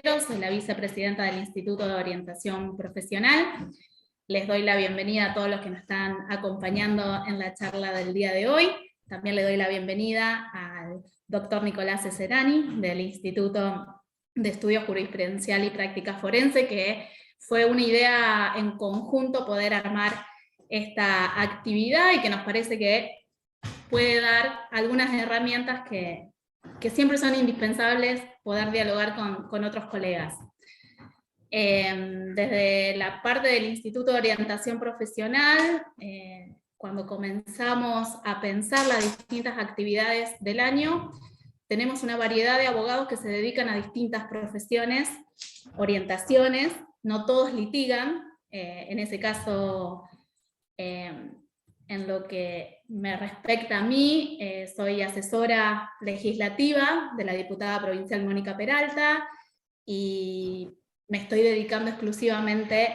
soy la vicepresidenta del Instituto de Orientación Profesional. Les doy la bienvenida a todos los que nos están acompañando en la charla del día de hoy. También le doy la bienvenida al doctor Nicolás Ceserani, del Instituto de Estudios Jurisprudencial y Práctica Forense, que fue una idea en conjunto poder armar esta actividad y que nos parece que puede dar algunas herramientas que siempre son indispensables poder dialogar con otros colegas. Desde la parte del Instituto de Orientación Profesional, cuando comenzamos a pensar las distintas actividades del año, tenemos una variedad de abogados que se dedican a distintas profesiones, orientaciones, no todos litigan, en ese caso, en lo que me respecta a mí, soy asesora legislativa de la diputada provincial Mónica Peralta, y me estoy dedicando exclusivamente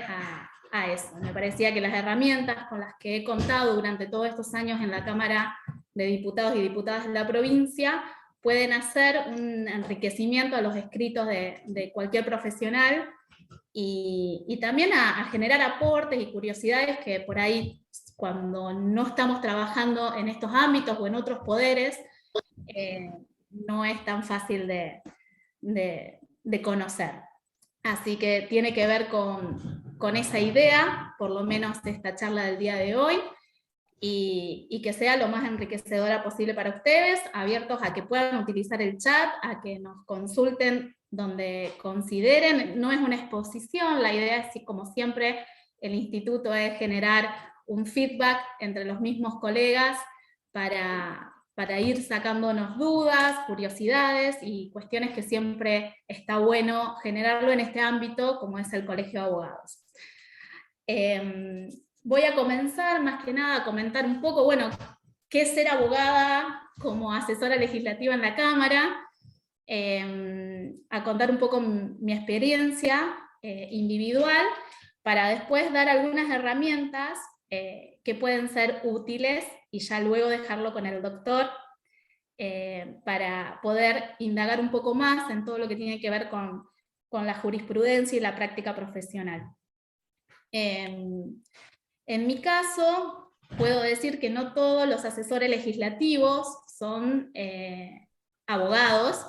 a eso. Me parecía que las herramientas con las que he contado durante todos estos años en la Cámara de Diputados y Diputadas de la provincia pueden hacer un enriquecimiento a los escritos de cualquier profesional, y también a generar aportes y curiosidades que por ahí, cuando no estamos trabajando en estos ámbitos o en otros poderes, no es tan fácil de conocer. Así que tiene que ver con esa idea, por lo menos de esta charla del día de hoy, y que sea lo más enriquecedora posible para ustedes, abiertos a que puedan utilizar el chat, a que nos consulten donde consideren. No es una exposición, la idea es, como siempre, el instituto es generar un feedback entre los mismos colegas para ir sacándonos dudas, curiosidades y cuestiones que siempre está bueno generarlo en este ámbito, como es el Colegio de Abogados. Voy a comenzar más que nada a comentar un poco, bueno, qué es ser abogada como asesora legislativa en la Cámara, a contar un poco mi experiencia individual, para después dar algunas herramientas que pueden ser útiles, y ya luego dejarlo con el doctor para poder indagar un poco más en todo lo que tiene que ver con la jurisprudencia y la práctica profesional. En mi caso, puedo decir que no todos los asesores legislativos son abogados,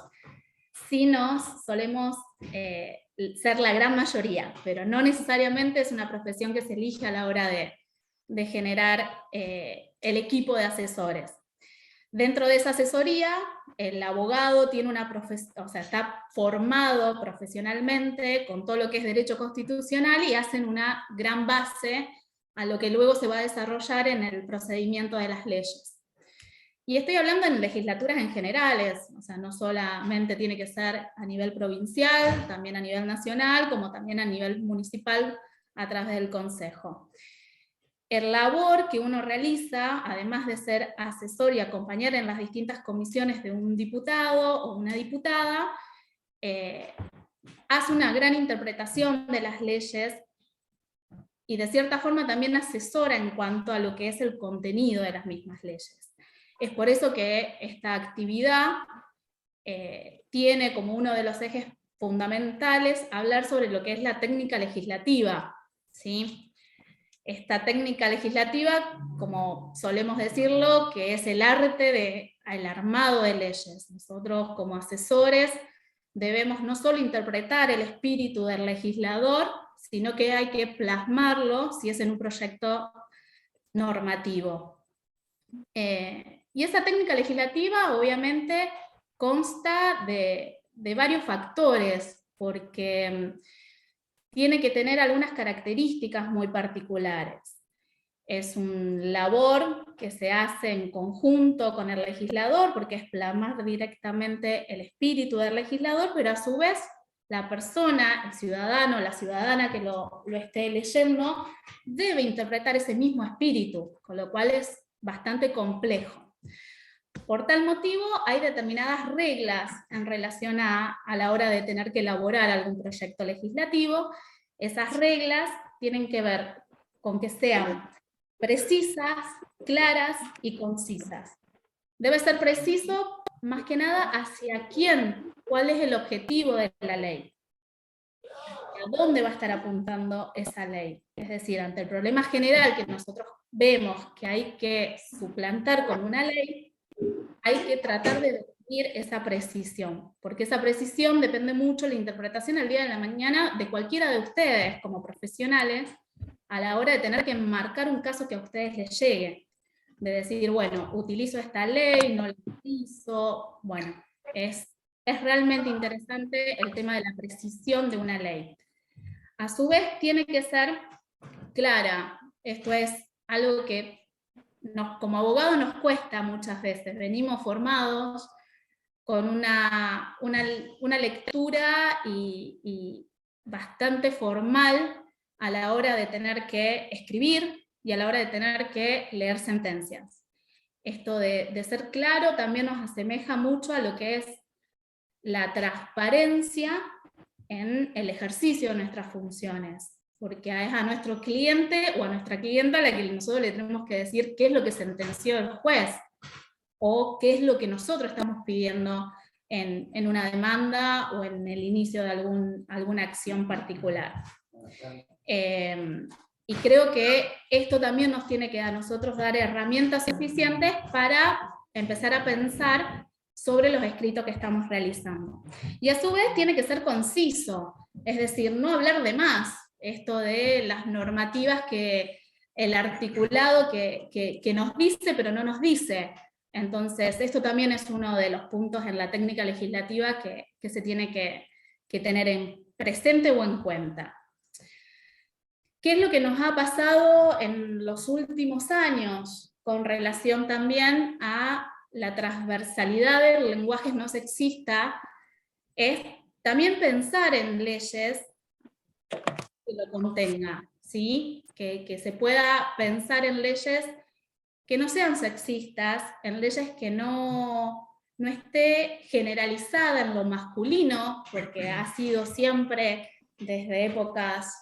sino solemos ser la gran mayoría, pero no necesariamente es una profesión que se elige a la hora de generar el equipo de asesores. Dentro de esa asesoría, el abogado tiene una está formado profesionalmente con todo lo que es derecho constitucional, y hacen una gran base a lo que luego se va a desarrollar en el procedimiento de las leyes. Y estoy hablando en legislaturas en generales, o sea, no solamente tiene que ser a nivel provincial, también a nivel nacional, como también a nivel municipal a través del Consejo. El labor que uno realiza, además de ser asesor y acompañar en las distintas comisiones de un diputado o una diputada, hace una gran interpretación de las leyes, y de cierta forma también asesora en cuanto a lo que es el contenido de las mismas leyes. Es por eso que esta actividad tiene como uno de los ejes fundamentales hablar sobre lo que es la técnica legislativa, ¿sí? Esta técnica legislativa, como solemos decirlo, que es el arte del armado de leyes. Nosotros, como asesores, debemos no solo interpretar el espíritu del legislador, sino que hay que plasmarlo si es en un proyecto normativo. Y esa técnica legislativa obviamente consta de varios factores, porque tiene que tener algunas características muy particulares. Es un labor que se hace en conjunto con el legislador, porque es plasmar directamente el espíritu del legislador, pero a su vez la persona, el ciudadano, la ciudadana que lo esté leyendo, debe interpretar ese mismo espíritu, con lo cual es bastante complejo. Por tal motivo, hay determinadas reglas en relación a la hora de tener que elaborar algún proyecto legislativo. Esas reglas tienen que ver con que sean precisas, claras y concisas. Debe ser preciso, más que nada, hacia quién, cuál es el objetivo de la ley. dónde va a estar apuntando esa ley. Es decir, ante el problema general que nosotros vemos que hay que suplantar con una ley, hay que tratar de definir esa precisión, porque esa precisión depende mucho de la interpretación al día de la mañana de cualquiera de ustedes como profesionales, a la hora de tener que enmarcar un caso que a ustedes les llegue. De decir, bueno, utilizo esta ley, no la utilizo, bueno, es realmente interesante el tema de la precisión de una ley. A su vez tiene que ser clara, esto es algo que como abogados nos cuesta muchas veces, venimos formados con una lectura y bastante formal a la hora de tener que escribir y a la hora de tener que leer sentencias. Esto de ser claro también nos asemeja mucho a lo que es la transparencia en el ejercicio de nuestras funciones, porque es a nuestro cliente o a nuestra clienta a la que nosotros le tenemos que decir qué es lo que sentenció el juez, o qué es lo que nosotros estamos pidiendo en una demanda o en el inicio de alguna acción particular. Y creo que esto también nos tiene que a nosotros dar herramientas suficientes para empezar a pensar sobre los escritos que estamos realizando. Y a su vez tiene que ser conciso, es decir, no hablar de más, esto de las normativas que el articulado que nos dice pero no nos dice. Entonces, esto también es uno de los puntos en la técnica legislativa que se tiene que tener en presente o en cuenta. ¿Qué es lo que nos ha pasado en los últimos años con relación también a la transversalidad del lenguaje no sexista? Es también pensar en leyes que lo contengan, ¿sí? Que se pueda pensar en leyes que no sean sexistas, en leyes que no esté generalizada en lo masculino, porque ha sido siempre desde épocas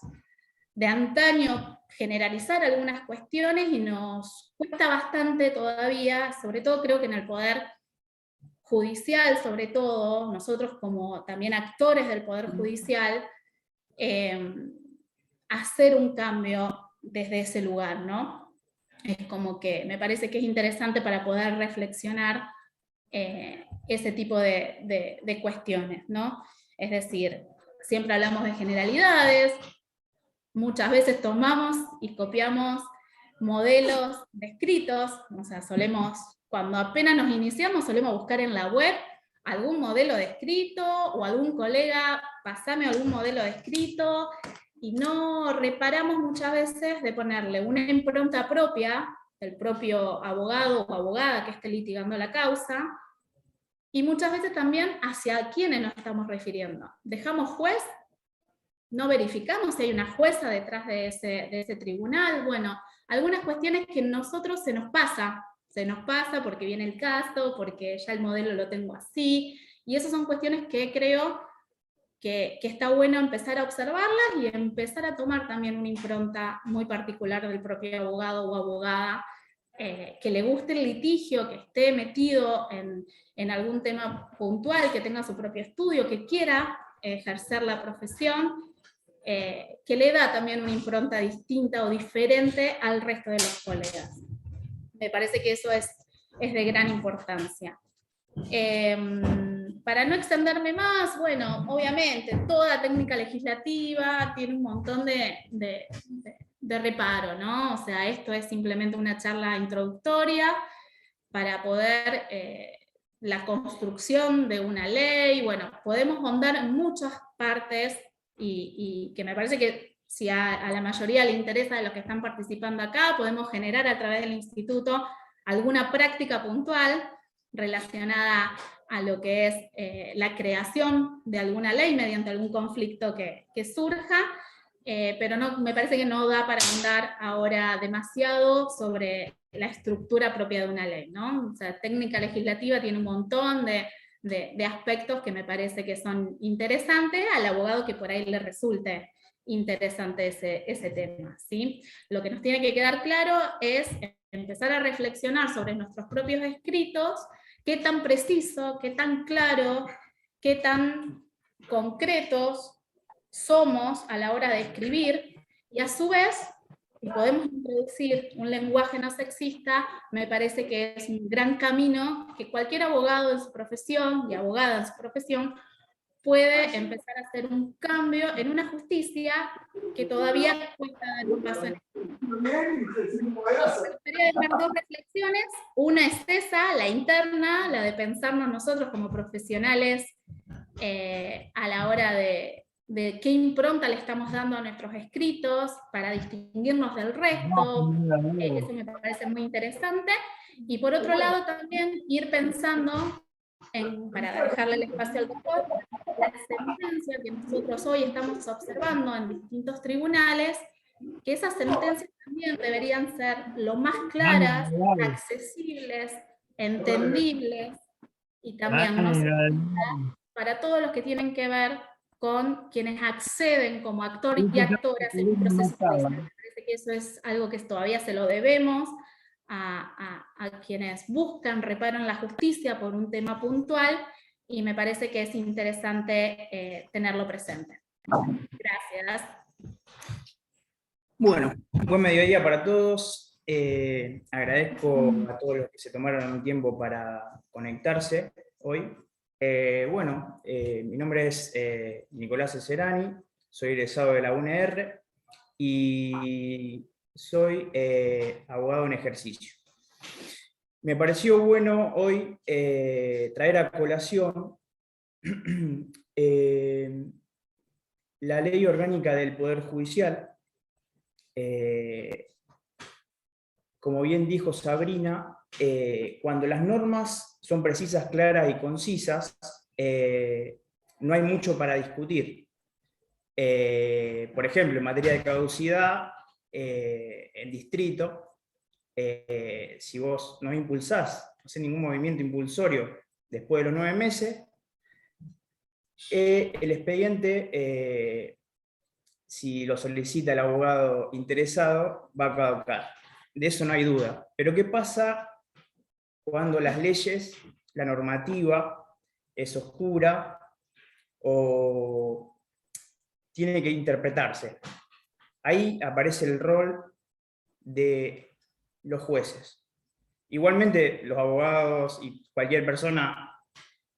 de antaño generalizar algunas cuestiones y nos cuesta bastante todavía, sobre todo creo que en el poder judicial, sobre todo, nosotros como también actores del poder judicial, hacer un cambio desde ese lugar, ¿no? Es como que me parece que es interesante para poder reflexionar ese tipo de cuestiones, ¿no? Es decir, siempre hablamos de generalidades, muchas veces tomamos y copiamos modelos descritos, o sea, cuando apenas nos iniciamos, solemos buscar en la web algún modelo descrito, o algún colega, pasame algún modelo descrito, y no reparamos muchas veces de ponerle una impronta propia del propio abogado o abogada que esté litigando la causa, y muchas veces también hacia quiénes nos estamos refiriendo. Dejamos juez, no verificamos si hay una jueza detrás de ese tribunal. Bueno, algunas cuestiones que nosotros se nos pasa porque viene el caso, porque ya el modelo lo tengo así, y esas son cuestiones que creo que está bueno empezar a observarlas y empezar a tomar también una impronta muy particular del propio abogado o abogada, que le guste el litigio, que esté metido en algún tema puntual, que tenga su propio estudio, que quiera ejercer la profesión, que le da también una impronta distinta o diferente al resto de los colegas. Me parece que eso es de gran importancia. Para no extenderme más, bueno, obviamente toda técnica legislativa tiene un montón de reparo, ¿no? O sea, esto es simplemente una charla introductoria para poder la construcción de una ley. Bueno, podemos ahondar en muchas partes y que me parece que si a la mayoría le interesa de los que están participando acá, podemos generar a través del instituto alguna práctica puntual relacionada a lo que es la creación de alguna ley mediante algún conflicto que surja, pero no, me parece que no da para ahondar ahora demasiado sobre la estructura propia de una ley, ¿no? O sea, técnica legislativa tiene un montón de aspectos que me parece que son interesantes al abogado que por ahí le resulte interesante ese tema, ¿sí? Lo que nos tiene que quedar claro es empezar a reflexionar sobre nuestros propios escritos, qué tan preciso, qué tan claro, qué tan concretos somos a la hora de escribir, y a su vez, si podemos introducir un lenguaje no sexista, me parece que es un gran camino que cualquier abogado en su profesión y abogada en su profesión puede empezar a hacer un cambio en una justicia que todavía cuesta dar un paso en el... Me gustaría dejar dos reflexiones. Una es esa, la interna, la de pensarnos nosotros como profesionales a la hora de qué impronta le estamos dando a nuestros escritos para distinguirnos del resto. Eso me parece muy interesante. Y por otro lado también ir pensando, para dejarle el espacio al doctor, la sentencia que nosotros hoy estamos observando en distintos tribunales, que esas sentencias también deberían ser lo más claras, accesibles, entendibles, y también no para todos los que tienen que ver con quienes acceden como actor y actoras en un proceso judicial. Me parece que eso es algo que todavía se lo debemos a quienes buscan reparo en la justicia por un tema puntual, y me parece que es interesante tenerlo presente. Gracias. Bueno, buen mediodía para todos. Agradezco a todos los que se tomaron un tiempo para conectarse hoy. Mi nombre es Nicolás Ceserani, soy egresado de la UNR y soy abogado en ejercicio. Me pareció bueno hoy traer a colación la Ley Orgánica del Poder Judicial. Como bien dijo Sabrina, cuando las normas son precisas, claras y concisas, no hay mucho para discutir. Por ejemplo, en materia de caducidad, en distrito, si vos no impulsás, no haces ningún movimiento impulsorio después de los 9 meses, el expediente, si lo solicita el abogado interesado, va a caducar. De eso no hay duda. Pero ¿qué pasa cuando las leyes, la normativa, es oscura o tiene que interpretarse? Ahí aparece el rol de los jueces. Igualmente, los abogados y cualquier persona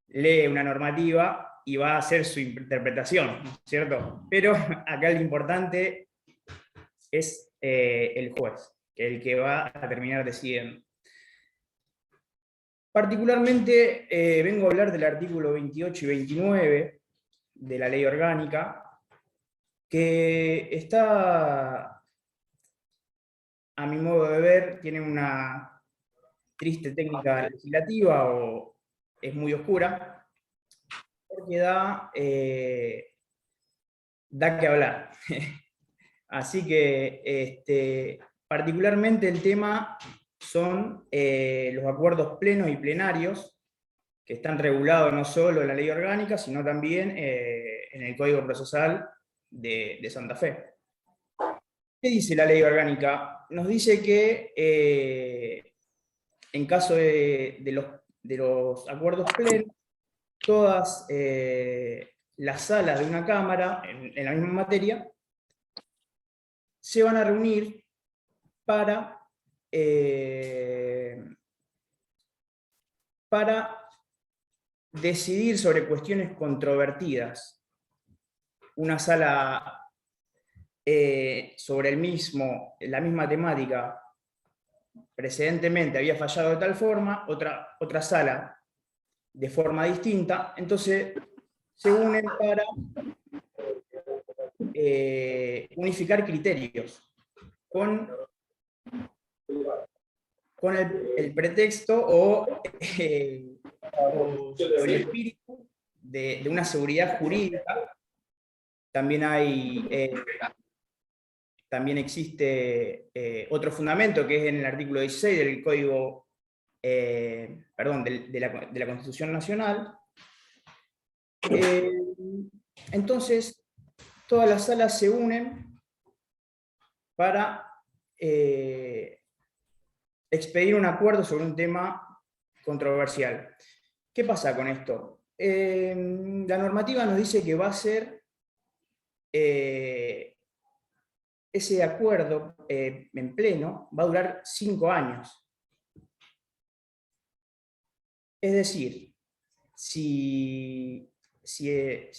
lee una normativa y va a hacer su interpretación, ¿no es cierto? Pero acá lo importante es el juez, el que va a terminar decidiendo. Particularmente vengo a hablar del artículo 28 y 29 de la Ley Orgánica, que está, a mi modo de ver, tiene una triste técnica legislativa o es muy oscura, porque da que hablar. Así que particularmente el tema son los acuerdos plenos y plenarios, que están regulados no solo en la Ley Orgánica, sino también en el Código Procesal de Santa Fe. ¿Qué dice la Ley Orgánica? Nos dice que en caso de los acuerdos plenos, todas las salas de una Cámara, en la misma materia, se van a reunir para decidir sobre cuestiones controvertidas. Una sala sobre la misma temática precedentemente había fallado de tal forma, otra sala de forma distinta, entonces se unen para unificar criterios con el pretexto o el espíritu de una seguridad jurídica. También existe otro fundamento que es en el artículo 16 del Código, de la Constitución Nacional. Entonces, todas las salas se unen para expedir un acuerdo sobre un tema controversial. ¿Qué pasa con esto? La normativa nos dice que va a ser ese acuerdo en pleno va a durar 5 años. Es decir, si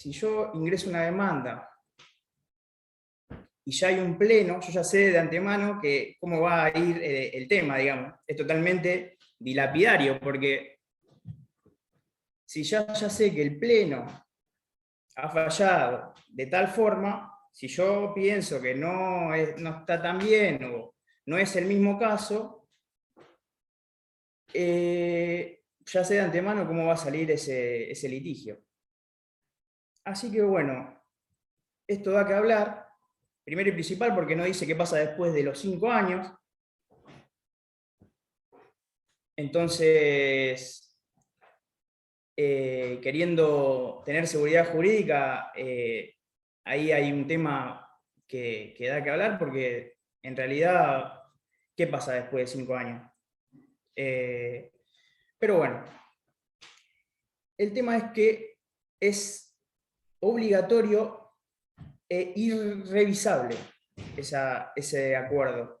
yo ingreso una demanda y ya hay un pleno, yo ya sé de antemano cómo va a ir el tema, digamos. Es totalmente dilapidario, porque si ya sé que el pleno ha fallado de tal forma, si yo pienso que no está tan bien o no es el mismo caso, ya sé de antemano cómo va a salir ese litigio. Así que bueno, esto da que hablar, primero y principal porque no dice qué pasa después de los 5 años. Entonces, queriendo tener seguridad jurídica, ahí hay un tema que da que hablar, porque en realidad, ¿qué pasa después de 5 años? Pero bueno, el tema es que es obligatorio e irrevisable ese acuerdo.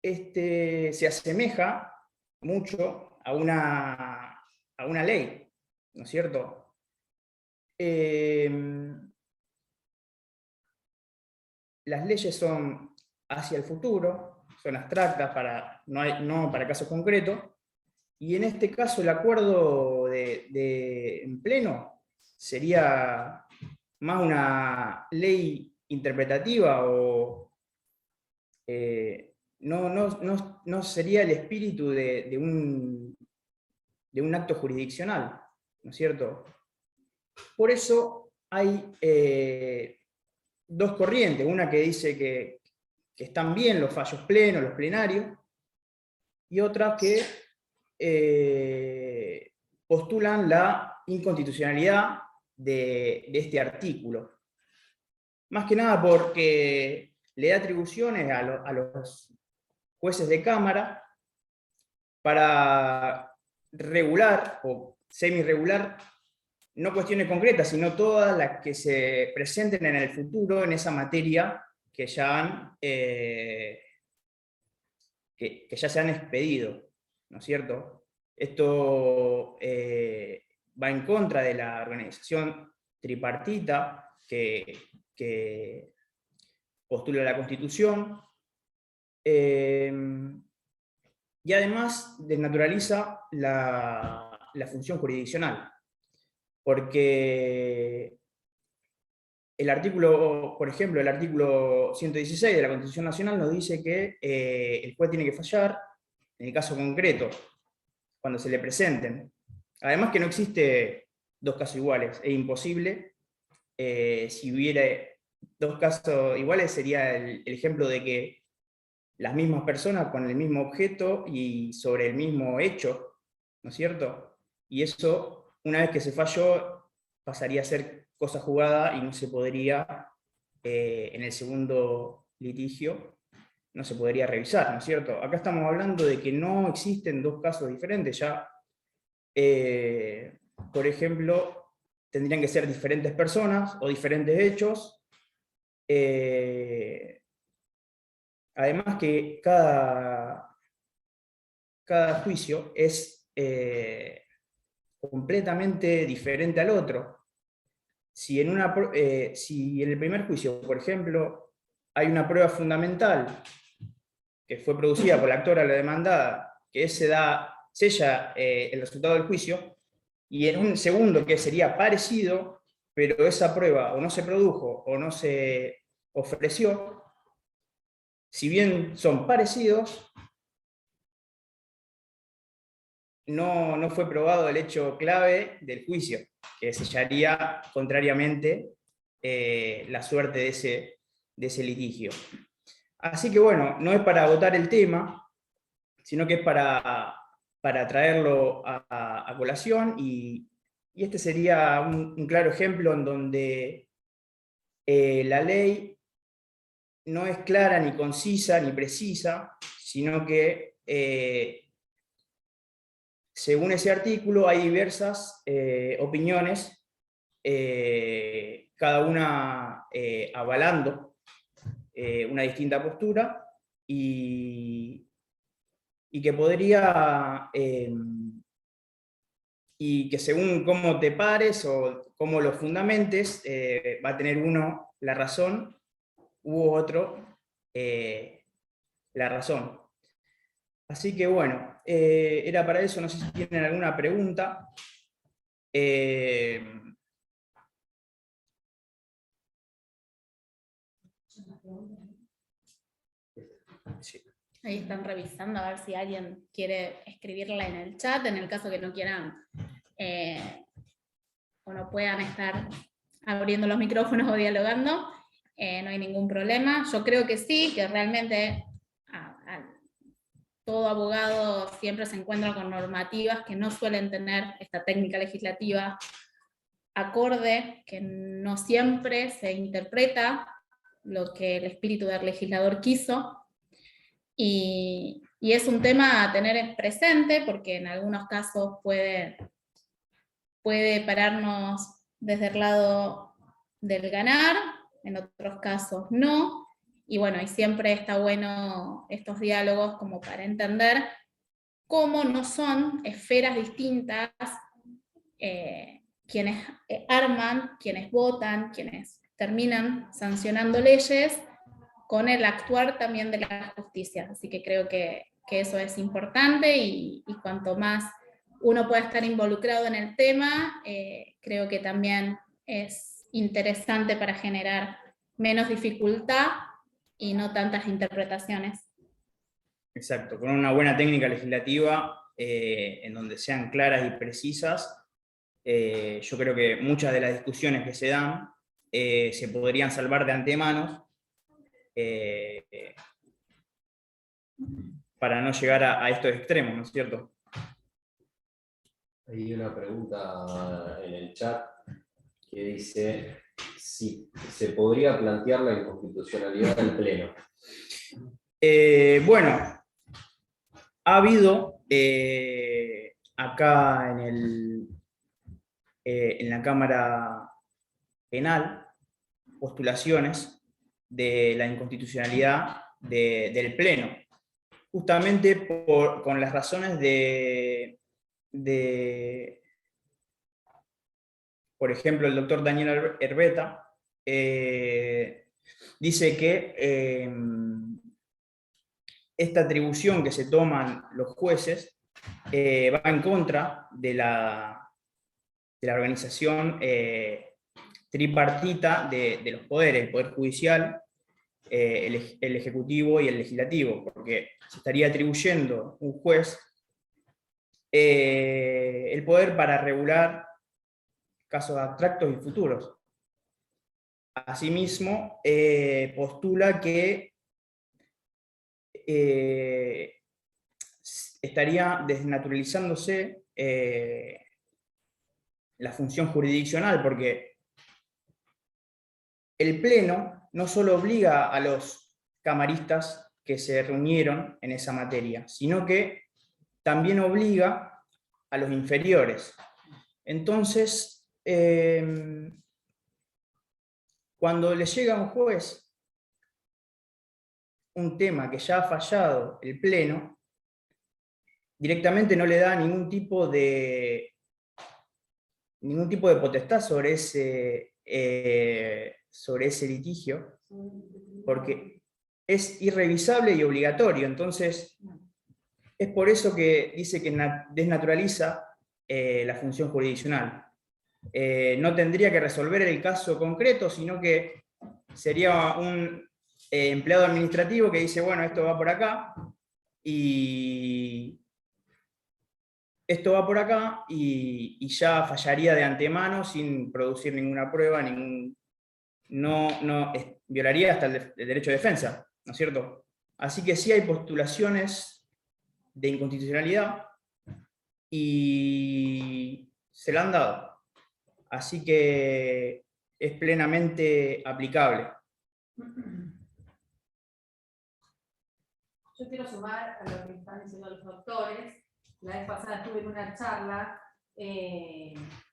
Se asemeja mucho a una ley, ¿no es cierto? Las leyes son hacia el futuro, son abstractas, no para casos concretos, y en este caso el acuerdo en pleno sería más una ley interpretativa o no sería el espíritu de un acto jurisdiccional, ¿no es cierto? Por eso hay dos corrientes, una que dice que están bien los fallos plenos, los plenarios, y otra que postulan la inconstitucionalidad de este artículo. Más que nada porque le da atribuciones a los jueces de cámara para regular o semi-regular no cuestiones concretas, sino todas las que se presenten en el futuro en esa materia que ya se han expedido, ¿no es cierto? Esto va en contra de la organización tripartita que postula la Constitución, y además desnaturaliza la función jurisdiccional, porque el artículo, por ejemplo, el artículo 116 de la Constitución Nacional nos dice que el juez tiene que fallar en el caso concreto, cuando se le presenten. Además que no existe dos casos iguales, es imposible. Si hubiera dos casos iguales sería el ejemplo de que las mismas personas con el mismo objeto y sobre el mismo hecho, ¿no es cierto? Y eso, una vez que se falló, pasaría a ser cosa jugada y no se podría, en el segundo litigio, no se podría revisar, ¿no es cierto? Acá estamos hablando de que no existen dos casos diferentes, ya, por ejemplo, tendrían que ser diferentes personas o diferentes hechos. Además que cada juicio es completamente diferente al otro. Si en el primer juicio, por ejemplo, hay una prueba fundamental que fue producida por la actora o la demandada, que sella el resultado del juicio, y en un segundo que sería parecido, pero esa prueba o no se produjo o no se ofreció, si bien son parecidos, no fue probado el hecho clave del juicio, que sellaría contrariamente la suerte de ese litigio. Así que bueno, no es para agotar el tema, sino que es para traerlo a colación, y este sería un claro ejemplo en donde la ley no es clara, ni concisa, ni precisa, sino que según ese artículo hay diversas opiniones cada una avalando una distinta postura, y que podría, y que según cómo te pares o cómo lo fundamentes, va a tener uno la razón u otro la razón. Así que bueno, era para eso, no sé si tienen alguna pregunta. Sí. Ahí están revisando a ver si alguien quiere escribirla en el chat, en el caso que no quieran o no puedan estar abriendo los micrófonos o dialogando, no hay ningún problema. Yo creo que sí, que realmente todo abogado siempre se encuentra con normativas que no suelen tener esta técnica legislativa acorde, que no siempre se interpreta lo que el espíritu del legislador quiso, y es un tema a tener presente, porque en algunos casos puede pararnos desde el lado del ganar, en otros casos no, y bueno, y siempre está bueno estos diálogos como para entender cómo no son esferas distintas quienes arman, quienes votan, quienes terminan sancionando leyes, con el actuar también de la justicia. Así que creo que eso es importante, y cuanto más uno pueda estar involucrado en el tema, creo que también es interesante para generar menos dificultad y no tantas interpretaciones. Exacto, con una buena técnica legislativa en donde sean claras y precisas, yo creo que muchas de las discusiones que se dan se podrían salvar de antemano, para no llegar a estos extremos, ¿no es cierto? Hay una pregunta en el chat que dice si se podría plantear la inconstitucionalidad del Pleno. Bueno, ha habido acá en la Cámara Penal postulaciones de la inconstitucionalidad del Pleno, justamente con las razones por ejemplo, el doctor Daniel Herbeta dice que esta atribución que se toman los jueces va en contra de la organización tripartita de los poderes, el Poder Judicial, el Ejecutivo y el Legislativo, porque se estaría atribuyendo un juez el poder para regular casos abstractos y futuros. Asimismo, postula que estaría desnaturalizándose la función jurisdiccional, porque el Pleno no solo obliga a los camaristas que se reunieron en esa materia, sino que también obliga a los inferiores. Entonces, cuando le llega a un juez un tema que ya ha fallado el Pleno, directamente no le da ningún tipo de potestad sobre ese litigio, porque es irrevisable y obligatorio. Entonces, es por eso que dice que desnaturaliza la función jurisdiccional. No tendría que resolver el caso concreto, sino que sería un empleado administrativo que dice, bueno, esto va por acá, y esto va por acá, y ya fallaría de antemano sin producir ninguna prueba, violaría hasta el derecho de defensa, ¿no es cierto? Así que sí hay postulaciones de inconstitucionalidad y se la han dado. Así que es plenamente aplicable. Yo quiero sumar a lo que están diciendo los doctores. La vez pasada estuve en una charla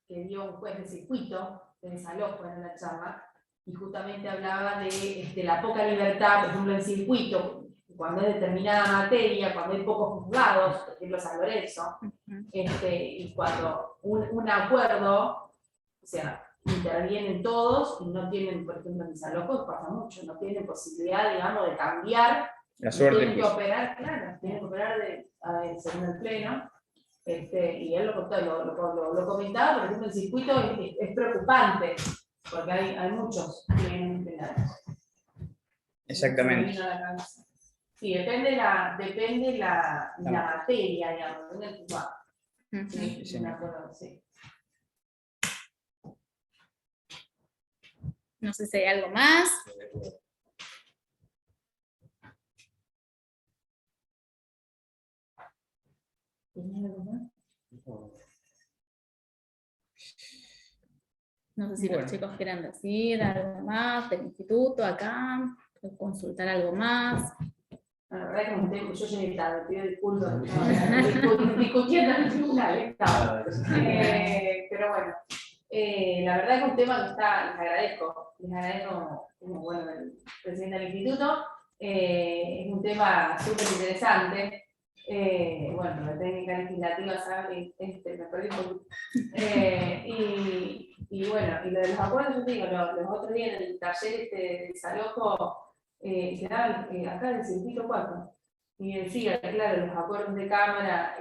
que dio un juez de circuito de desalojo en la charla, y justamente hablaba de la poca libertad, por ejemplo, en circuito, cuando es determinada materia, cuando hay pocos juzgados, por ejemplo, San Lorenzo, y cuando un acuerdo, o sea, intervienen todos y no tienen, por ejemplo, en desalojos pasa mucho, no tienen posibilidad, digamos, de cambiar, La suerte, tienen que pues. operar, claro, tienen que operar según el pleno. Y él lo comentaba, por ejemplo, el circuito es preocupante, porque hay muchos plenos penales. Exactamente. Sí, depende la materia, digamos, depende del juzgado. Sí, Sí. me acuerdo, sí. No sé si hay algo más. ¿Tenés algo más? No sé si Bueno. los chicos quieren decir algo más del instituto acá, consultar algo más. La verdad es que un tema, yo llegué tarde, pido disculpas, discutiendo en el tribunal, pero bueno, la verdad es que un tema que está, les agradezco como bueno, el presidente del instituto, es un tema súper interesante. Bueno, la técnica legislativa, ¿sabes? Me perdí un poquito. Y bueno, y lo de los acuerdos, yo te digo, los otros días en el taller de desalojo, quedaban acá en el circuito 4. Y decía, claro, los acuerdos de cámara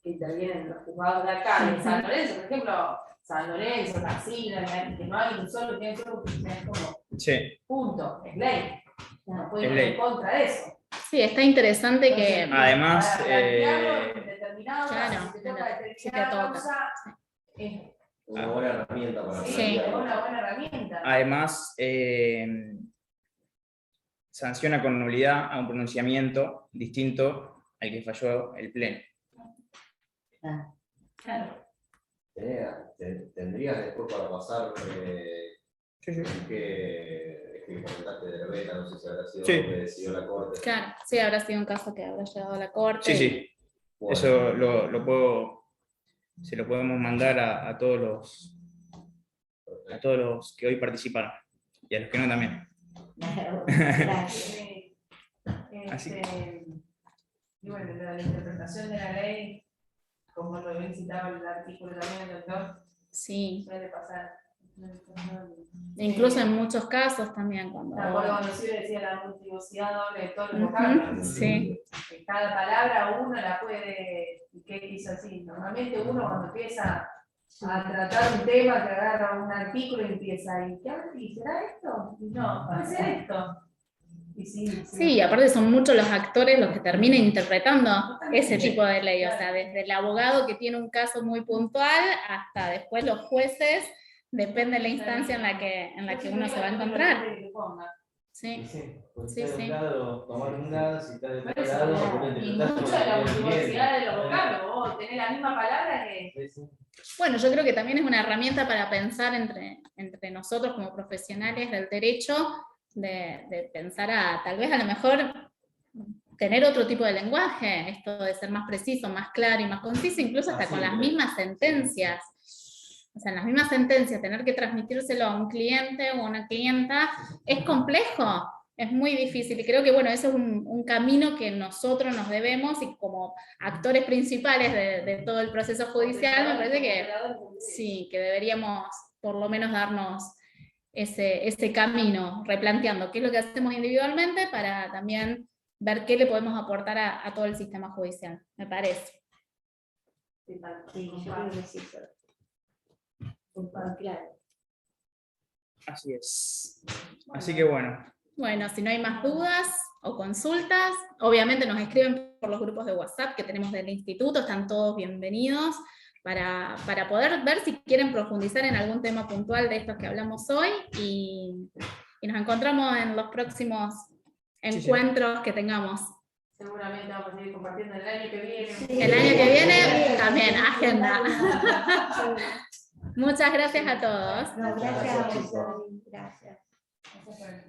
que intervienen en los juzgados de acá, en San Lorenzo, por ejemplo, San Lorenzo, Casina, que no hay un solo, que es como Sí. punto, es ley. No puede Es ir ley. en contra de eso. Sí, está interesante que... Además, claro, si te toca. Es Una buena herramienta para Sí. plantearlo. una buena herramienta. además sanciona con nulidad a un pronunciamiento distinto al que falló el pleno. Claro. ¿Tendrías después para pasar Sí, sí. que comentaste de la beta? No sé si habrá sido Sí. lo que decidió la Corte. Claro, sí, habrá sido un caso que habrá llegado a la corte. Sí, sí. Bueno. Eso se lo podemos mandar a todos los que hoy participaron. Y a los que no también. Gracias. Así Y bueno, la interpretación de la ley, como lo había citado el artículo también del doctor, Sí. suele pasar. Incluso en muchos casos también cuando... Me acuerdo cuando sí decía la multivocidad doble de todos los vocablos. Sí. Que cada palabra uno la puede, ¿qué hizo así? Normalmente uno cuando empieza a tratar un tema, que agarra un artículo y empieza, ¿y será esto? Y no, puede ser esto. Y Sí, y aparte son muchos los actores los que terminan interpretando ese tipo de ley, o sea, desde el abogado que tiene un caso muy puntual hasta después los jueces, depende de la instancia en la que uno se va a encontrar. Sí, sí, sí. Tomar un lado, si está de Por otro eso, lado, y mucha de la multiplicidad de los vocablos, vos tenés la misma palabra que... Bueno, yo creo que también es una herramienta para pensar entre nosotros como profesionales del derecho, de pensar tal vez a lo mejor tener otro tipo de lenguaje, esto de ser más preciso, más claro y más conciso, incluso hasta con las mismas sentencias. O sea, en las mismas sentencias, tener que transmitírselo a un cliente o a una clienta es complejo, es muy difícil. Y creo que, bueno, ese es un camino que nosotros nos debemos, y como actores principales de todo el proceso judicial, me parece que sí, que deberíamos por lo menos darnos ese camino, replanteando qué es lo que hacemos individualmente para también ver qué le podemos aportar a todo el sistema judicial, me parece. Sí, yo creo que sí. Claro. Así es. Así que bueno. Bueno, si no hay más dudas o consultas, obviamente nos escriben por los grupos de WhatsApp que tenemos del instituto, están todos bienvenidos para poder ver si quieren profundizar en algún tema puntual de estos que hablamos hoy, y nos encontramos en los próximos encuentros que tengamos. Seguramente vamos a seguir compartiendo el año que viene. El año que viene también, agenda. Muchas gracias a todos. No, gracias. Gracias.